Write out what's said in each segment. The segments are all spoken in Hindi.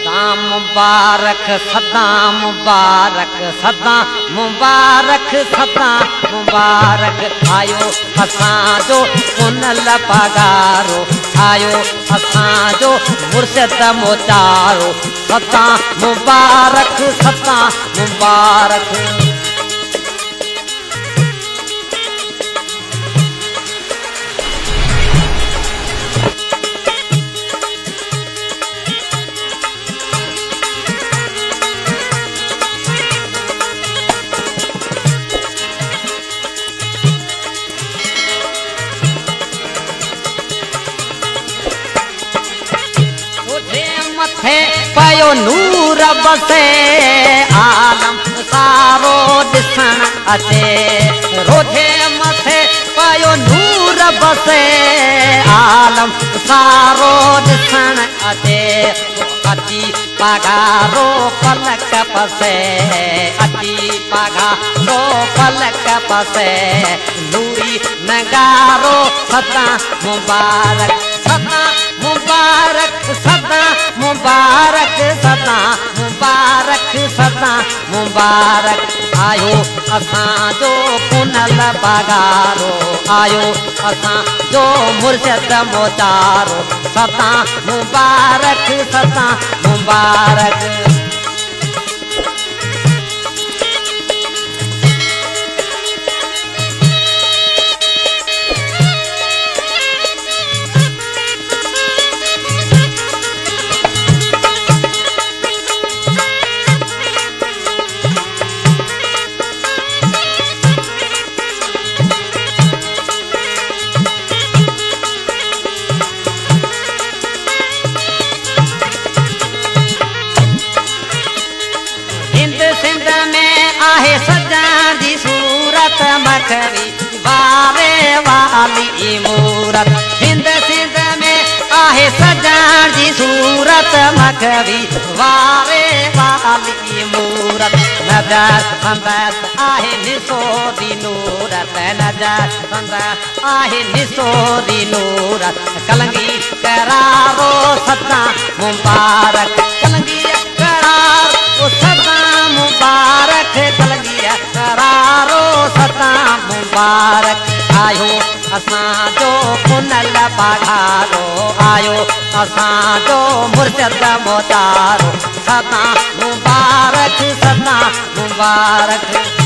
मुबारक सदा मुबारक सदा मुबारक सदा मुबारक आयो असांजो पुनल पगारो आयो असांजो मुर्शिद मोचारो सदा मुबारक सदा मुबारक पयो नूर बसे आलम सारो दिसण अचे रोजे मथे पयो नूर बसे आलम सारो दिसण अचे अची पगारो पलक पसे अची पगारो पलक पसे नूरी नगारो सदा मुबारक सदा मुबारक सदा मुबारक सदा मुबारक सदा मुबारक आयो असांजो पुनल पगारो आयो असांजो मुर्शिद मोचारो सदा मुबारक सदा मुबारक सिंध में आहे सजान दी सूरत मखरी वारे वाली मूरत सिंध सिंध में आहे सजान दी सूरत मखरी वारे वाली मूरत नजर संदस आहे निसोरी नूरत नजर संदस आहे निसोरी नूरत कलंगी करारो सदा मुबारक कलंगी करारो सदा मुबारक कलगिया करारो सदा मुबारक आयो असांजो पुनल पगारो आयो असांजो मुर्शिद मोचारो सदा मुबारक सदा मुबारक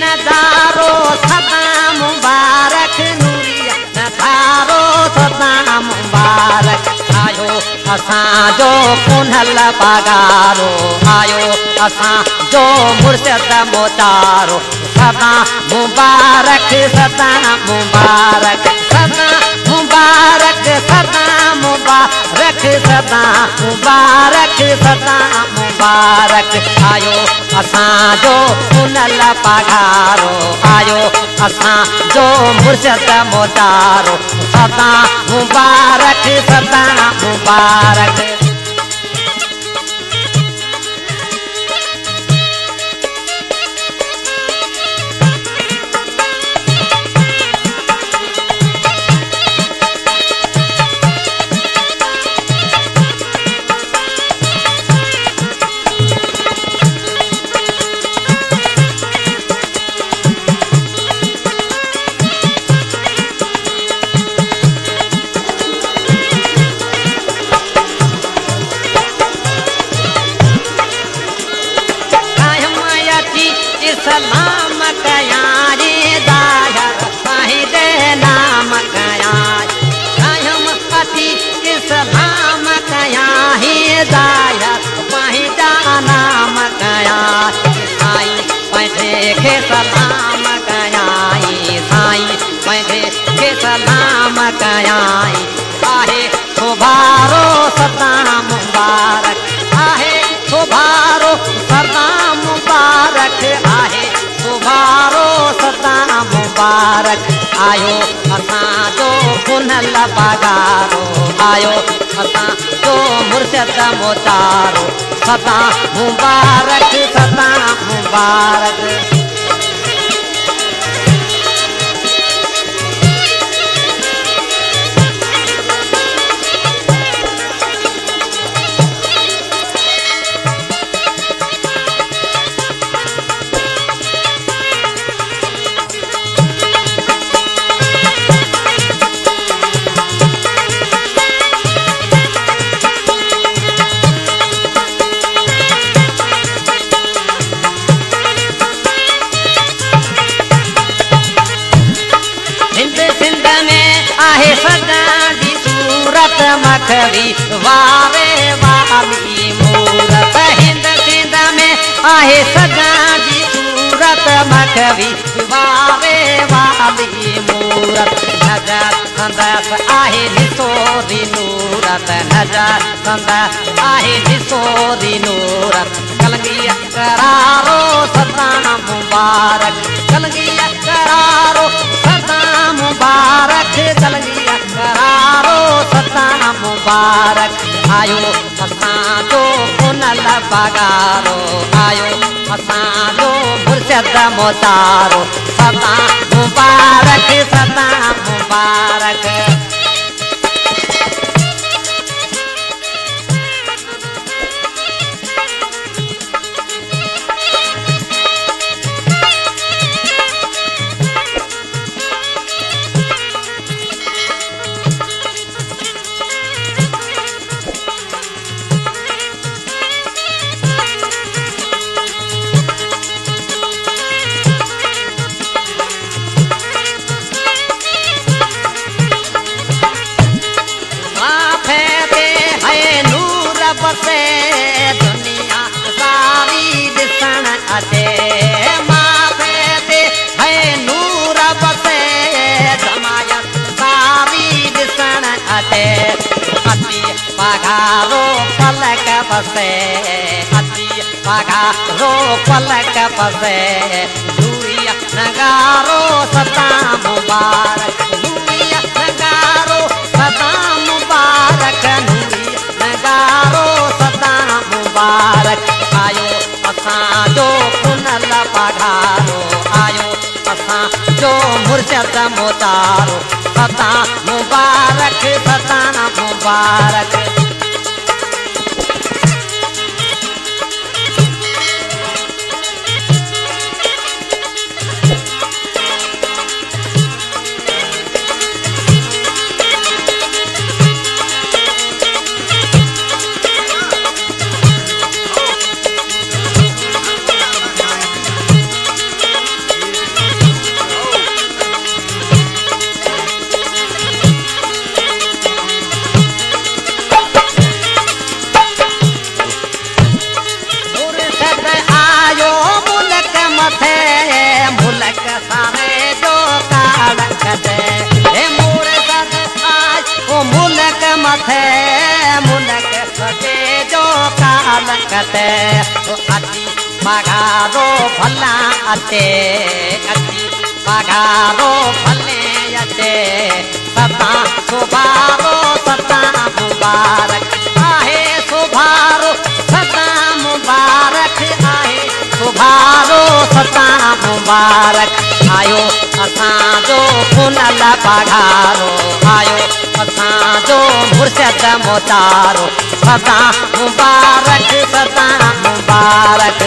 नजारो सदा मुबारक नूरिया नजारो सदा मुबारक आयो असांजो पुनल पगारो आयो असांजो मुर्शिद मोचारो सदा मुबारक सदा मुबारक सदा मुबारक सदा मुबारक सदा मुबारक सदा मुबारक आयो असांजो पुनल पगारो आयो असांजो मुर्शिद मोचारो सदा मुबारक सदा मुबारक सलाम कया रे दाया साहिदे नाम कया कायम अति सलाम कया हे दाया साहिदा नाम कया साई पैसे के सलाम कया साई पैसे के सलाम कया आहे सुभारो सदा मुबारक आहे सुभारो सदा मुबारक आहे सुभारो सदा मुबारक आयो असांजो पुनल पगारो आयो असांजो मुर्शद मोतारो सदा मुबारक सदा मुबारक मखवी वारे वाली मूरत हिंद सिंध में आहे सजा जी सूरत मखवी वारे वाली मूरत नजर संदस आहे निसोरी नूरत नजर संदस आहे निसोरी नूरत कलंगी करारो सदा मुबारक कलंगी करारो सदा मुबारक कलंगी करारो सदा मुबारक आयो असांजो पुनल पगारो आयो असांजो मुर्शद मोतारो सदा मुबारक सदा मुबारक बसे दुनिया सारी दिसण अचे माथे ते है नूर बसे जमायत सारी दिसण अचे अति पगारो पलक बसे अति पगारो पलक बसे नूरिया नगारो सदा मुबारक नूरिया नगारो सदा मुबारक नूरिया नगारो सदा मुबारक आयो असांजो पुनल पगारो आयो असांजो मुर्शद मोतारो सदा मुबारक सदा मुबारक मुल्क सारे जो काड़क दे मुर्शद आज ओ मुल्क मथे मुल्क सटे जो काड़क दे अति पगारो भला अचे अति पगारो भले अचे सदा सुभारो सदा मुबारक आहे सुभारो सदा मुबारक आहे सुभारो सदा मुबारक आयो असांजो पुनल पगारो आयो असांजो मुर्शद मोतारो सदा मुबारक सदा मुबारक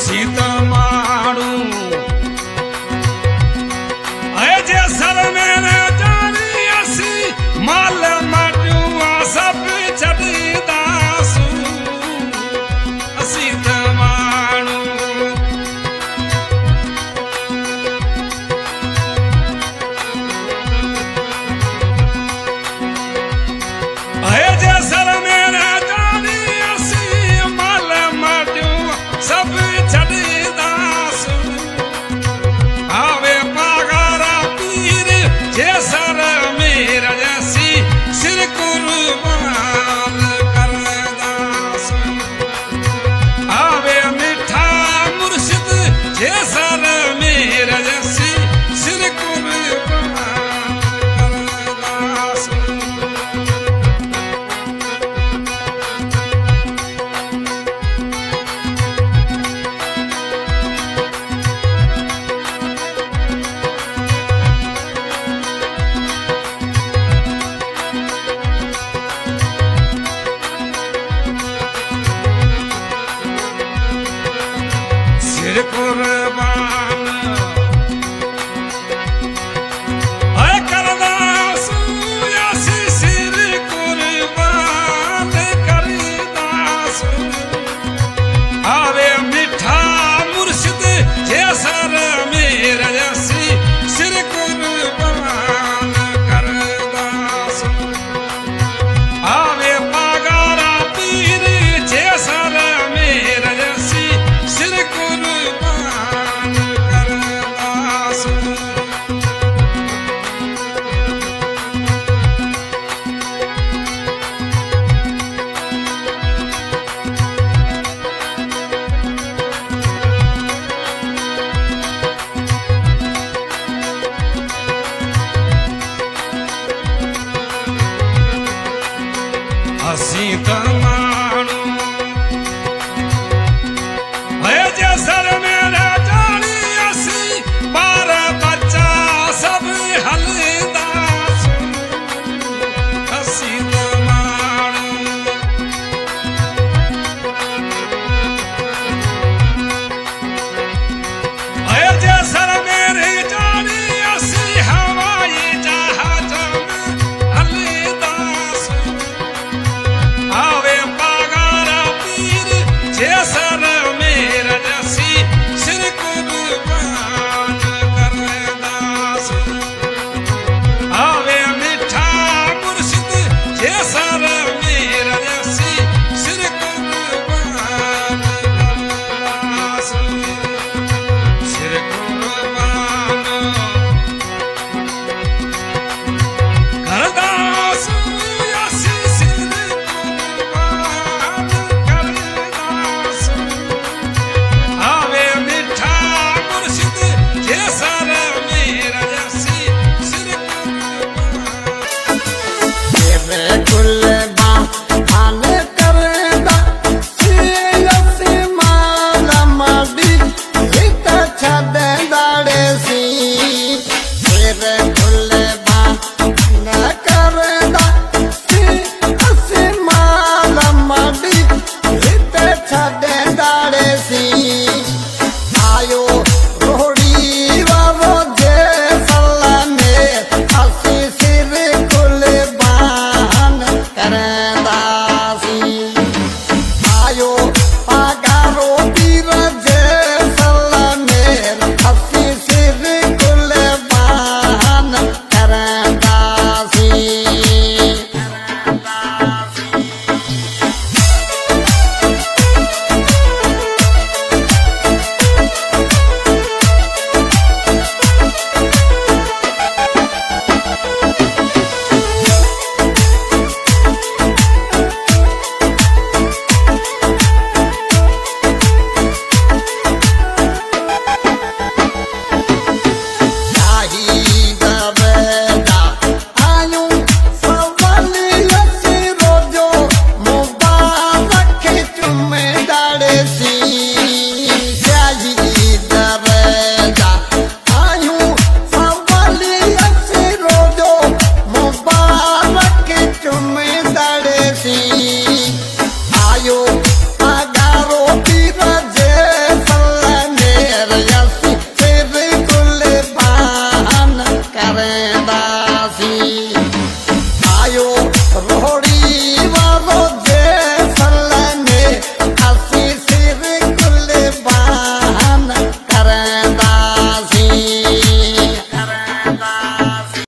सीत मारू जे सर में जानी असी माल माटियूं सब छॾींदासूं सीत मारू जे सर में जानी असी माल माटियूं सब छॾींदासूं आवे पागारा पीर जे सर में रजसी सिर कुर्बान करदासूं आवे मिठा मुर्शिद जे सर में रजसी सिर कुर्बान करदासूं सिर कुर्बान करदासूं असी सिर कुर्बान करदासूं आवे मिठा मुर्शिद जे सर में रजसी सिर कुर्बान करदासूं आवे पागारा पीर जे सर में रजसी सिर कुर्बान करदासूं असी त